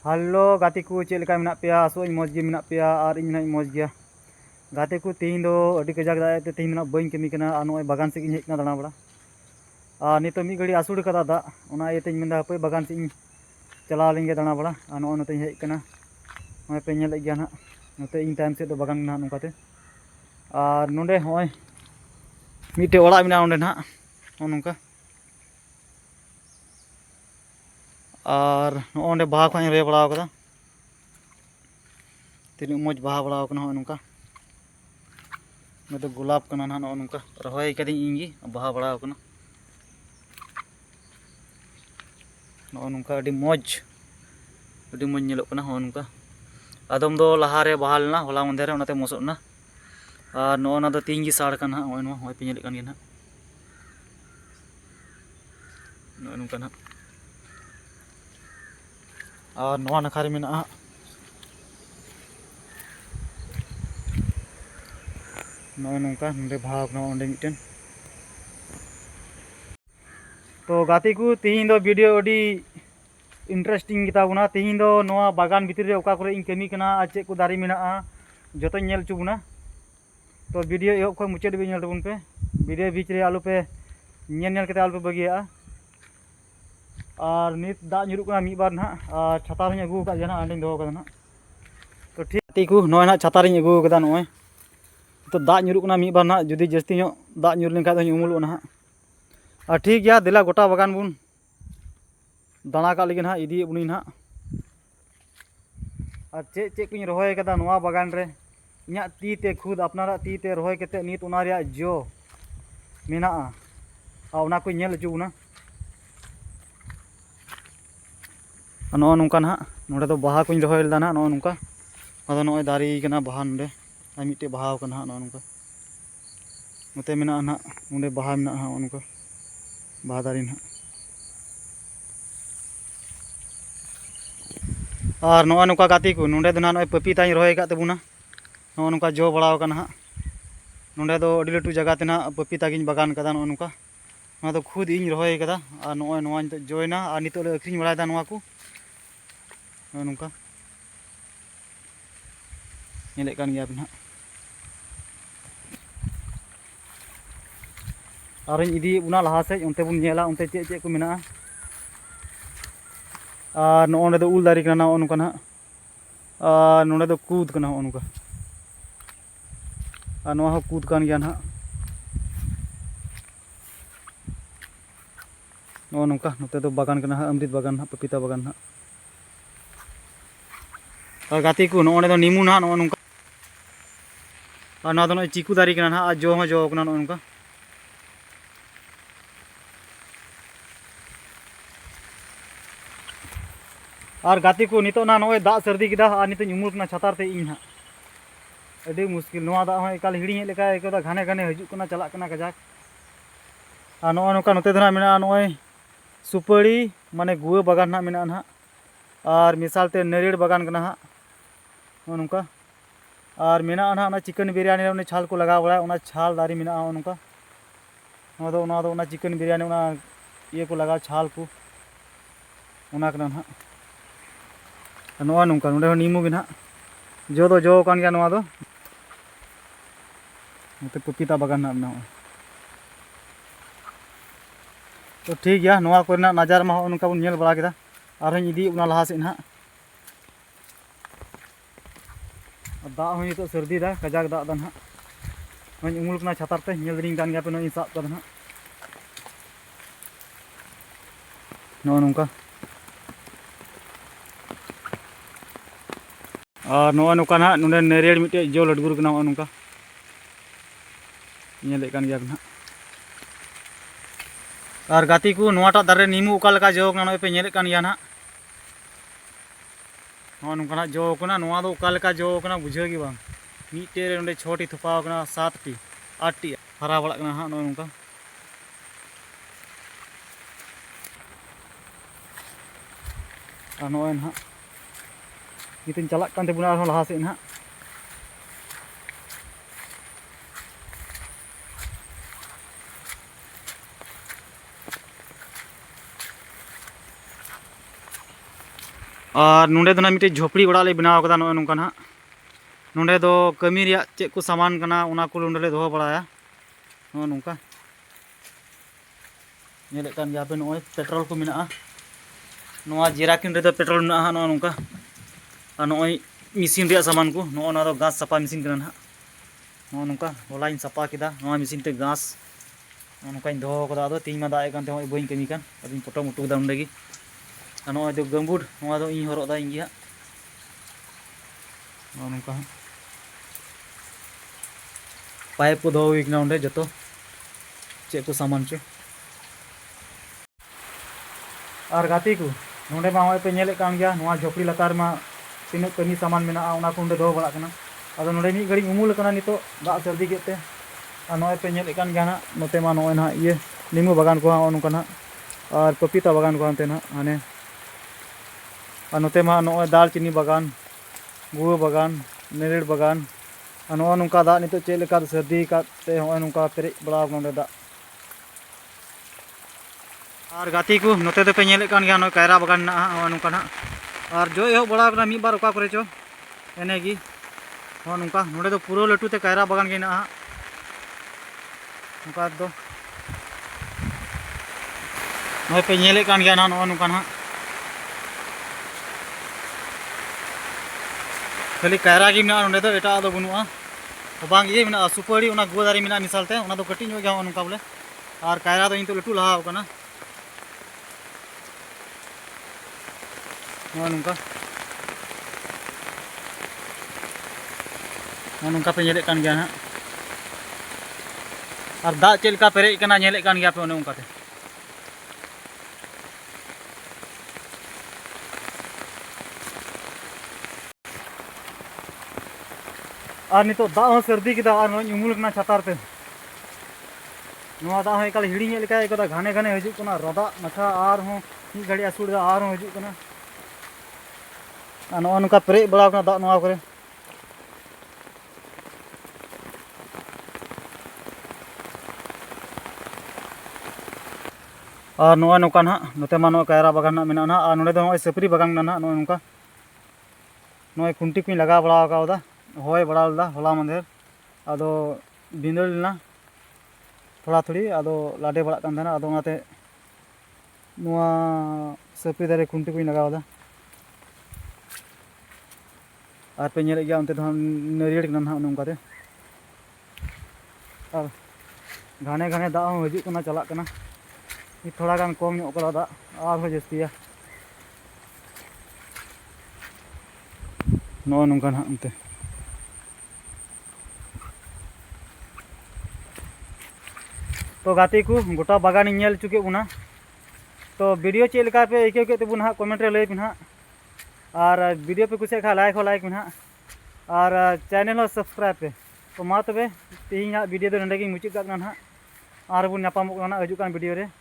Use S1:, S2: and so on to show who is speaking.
S1: Hello गाते को check लेका मेना पेया आसोई मौज गे मेना पेया और इन मौज गया गाते को तीन दो अड़ी कजाक दाते तीन ना बई कमी कना और नय बागान से हेजना दाना बड़ा और नित मी घड़ी आसुड़ कदा दा ओना इयते मेनदा हपे बागान से चला लेंगे दाना बड़ा और नय नते हेजना नय पे नेल गया ना नते इन टाइम से तो बागान ना नोकाते और नोंडे होय मिटे ओड़ा मेना ओंडे ना नोंका और नोंडे बाहा को रे बड़ा कदा तीन मौज बाहा बड़ा कना नोंका मैं तो गुलाब कना ना नोंका रहोय कदी इंगी बाहा बड़ा कना नोंका अडी मौज नेलो कना नोंका आदम दो लहारे बाहा लेना होला मंदेरे ओनाते मसोना और नोना दो तीन गी साड़ कना होय पे नेल कन गे ना नोंका ना और नोआ नखारे मेना नय नोंका नोंडे भाव ना ओंडे मिटन तो गाती को तीन दो वीडियो अडी इंटरेस्टिंग गिताबुना तीन दो नोआ बागान भितर रे ओका करे इन कमी कना आ चे को दारी मेना जतो नेल चुबुना तो वीडियो एहब खय मुचाद भी नेल तबुन पे वीडियो बीच रे आलू पे नेल कते आलू पे बगिया और नित दा nyuruk कना मी बार ना और छाता रे अगु का जना आंडिंग दो कदा ना तो ठीक गाती को नय ना छाता रे अगु कदा नय तो दा nyuruk कना मी बार ना जुदी जस्ती नो दा nyur लेन का उमुल ना और ठीक गया दिला गोटा बागान बुन दाना का लगे ना इदी बुनी ना और चे चे को रहोय कदा नोआ बागान रे इना ती ते खुद अपनारा ती ते रहोय कते नित उना रे जो मेना आ उना को नेल चुना नो नोंका ना नोडे तो बाहा को रहोय लेदा ना नो नोंका आदो नय दारी कना बाहा नोडे आ मिटे बाहा कना नो नोंका नोते मेना ना नोडे बाहा मेना नोंका बाहा दारी ना और नोआ नोंका गाती को नोडे दो ना नय पपीता रहोय का तबुना नो नोंका जो बड़ा कना हा नोडे दो अडी लटू जगह तेना पपीता गिन बागान कदा नो नोंका नोआ दो खुद इन रहोय कदा और नोय नोआ नितो जोयना और नितो ले अखरिन बड़ायदा नोआ को नो नोंका नेले कान गया बिना और इदी उना लहा से उनते बुन नेला उनते चे चे को मेना और नोंडे दो उल दारी कना नो नोंका ना और नोंडे दो कूद कना नो नोंका और नोआ हो कूद कान गया ना नो नोंका नोते दो बागान कना अमृत बागान पपीता बागान ना और गाती को नोंडे दो नीमू ना नो नोंका और नोआ दो चीकू दारी कना ना जो हो जो कना नो नोंका और गाती को नितो ना नोय दा सर्दी किदा और नितो उमुल कना छातार ते इन हा अडी मुश्किल नोआ दा हो एकाल हिड़ी लेका एकदा घाने घाने हजू कना चला कना कजाक और नो नोका नोते दो ना मेना नोय सुपाड़ी माने गुआ बागान ना मेना ना और मिसाल ते नारियल बागान कना हा नो नोका और मेना ना चिकन बिरयानी रे छाल को लगा बड़ा उना छाल दारी मेना नोका नो दो चिकन बिरयानी उना ये को लगा छाल को उना कना ना नोआ नोंका नोडे नीमू गे ना जो दो जो कान गया नोआ दो नोते पपीता बागान ना मेना तो ठीक गया नोआ कोरना नजार मा नोंका बुन नेल बड़ा केदा और इदी उना लहा से ना दा हो नितो सर्दी दा कजाक दा दा ना हई उमुल कना छातार ते नेल दिंग कान गया पे नई साब कदा ना नो नोंका और नो नोंका ना नोंडे नारियल मिटे जो लडगुर कना नोंका नेले कान गया ना और गाती को नोआटा दारे नीमू ओका लका जो कना नय पे नेले कान गया ना नो नोंका जो कना नोआ दो ओका लका जो कना बुझे गे बांग मिटे रे नोंडे 6टी थुपाव कना 7टी 8टी हरा बड़ा कना हा नो नोंका और नोय ना इतन चला कान तेबुना आर लहा से ना और नोंडे दो ना मिट्टी झोपड़ी ओड़ा ले बनाव कदा नोय नोंका ना नोंडे दो कमी रिया चेक को सामान कना उना को नोंडे ले दोहो बड़ाया नोय नोंका नेले कान गया पे नोय पेट्रोल को मिना नोआ जेराकिन रे दो पेट्रोल मिना नोय नोंका आ नोय मिसिन रिया सामान को नोय ना दो गास सपा मिसिन कना ना नोय नोंका होला इन सपा किदा नोय मिसिन ते गास नोंका इन दोहो कदा दो तीन मा दाए कान ते होय बइन कमी कान अदिन फोटो मुटु दा उंडेगी नोय दो गंबुड नोआ दो इन हरो दा इन गिया नोय नोंका पाइप को दो हुई ना जो चे को सामान चे और गाती को नोंडे मा पे नेले कान गया नोआ झोपड़ी लतार मा तीन कमी सामान मेना उना को दो बड़ा कना अदो नोंडे मी घड़ी उमुल कना नितो दा सर्दी गेते आ नोय पे नेले कान गया ना नोते मा नोय ना ये निमु बागान को हा नोंका ना और पपीता बागान को आनते ना हाने और नोते मा नोय दालचीनी बागान गुआ बागान नेरेड़ बागान नोआ नोंका दा नितो चे लेका सर्दी काते होय नोंका पेरे बड़ा नोंडे दा और गाती को नोते दो पे नेले कान गया नोय कायरा बागान ना होय नोंका ना और जो एहो बड़ा कना मी बार ओका करे चो एनेगी होय नोंका नोडे दो पूरा लटू ते कायरा बागान के ना नोंका दो नोय पे नेले कान गया ना नोय नोंका ना खाली कायरा गी मेना नोंडे दो एटा दो बनुआ बांग ये मेना सुपारी उना गुआ दारी मेना मिसाल ते उना दो कटिंग हो गया नोंका बोले और कायरा दो इन तो लटू लहाव कना नोंका नोंका पे नेले कान गया ना और दा चेलका पेरे कना नेले कान गया पे ओने उनका ते और नितो दा हो सर्दी किदा और नोय उमुल कना छातार ते नोआ दा हो एकाल हिड़ी लेका एकदा घाने घाने हजू कना रदा नखा और हो मी घड़ी असुड़ दा और हो हजू कना आ नोआ नुका पेरे बड़ा कना दा नोआ करे और नोआ नुका ना नोते मा नोय कायरा बागान ना मेना ना और नोडे दो नोय सपरी बागान ना नोय नुका नोय खुंटी को लगा बड़ा कावदा होय बड़ा लदा होला मंदेर आदो बिंदल ना थोड़ा थोड़ी आदो लाडे बड़ा कान देना आदो नाते नोआ सपरी दारे खुंटी को लगावदा और पे नेले गया उनते तो नरियड़ कना ना नोंका ते और घाने घाने दा हो हजू कना चला कना थोड़ा गान कम ᱧᱚᱜ करा दा और हो जस्तिया नो नोंका ना उनते तो गाती को गोटा बागान नेल चुके बुना तो वीडियो चे लेका पे एके के तेबुन हा कमेंट रे लई पिन हा और वीडियो पे कुछ खा लाइक पिन हा और चैनल हो सब्सक्राइब पे तो मा तबे तेहिं वीडियो दो नंडे गी मुचित का ना और बुन नापामो ना हजू कान वीडियो रे।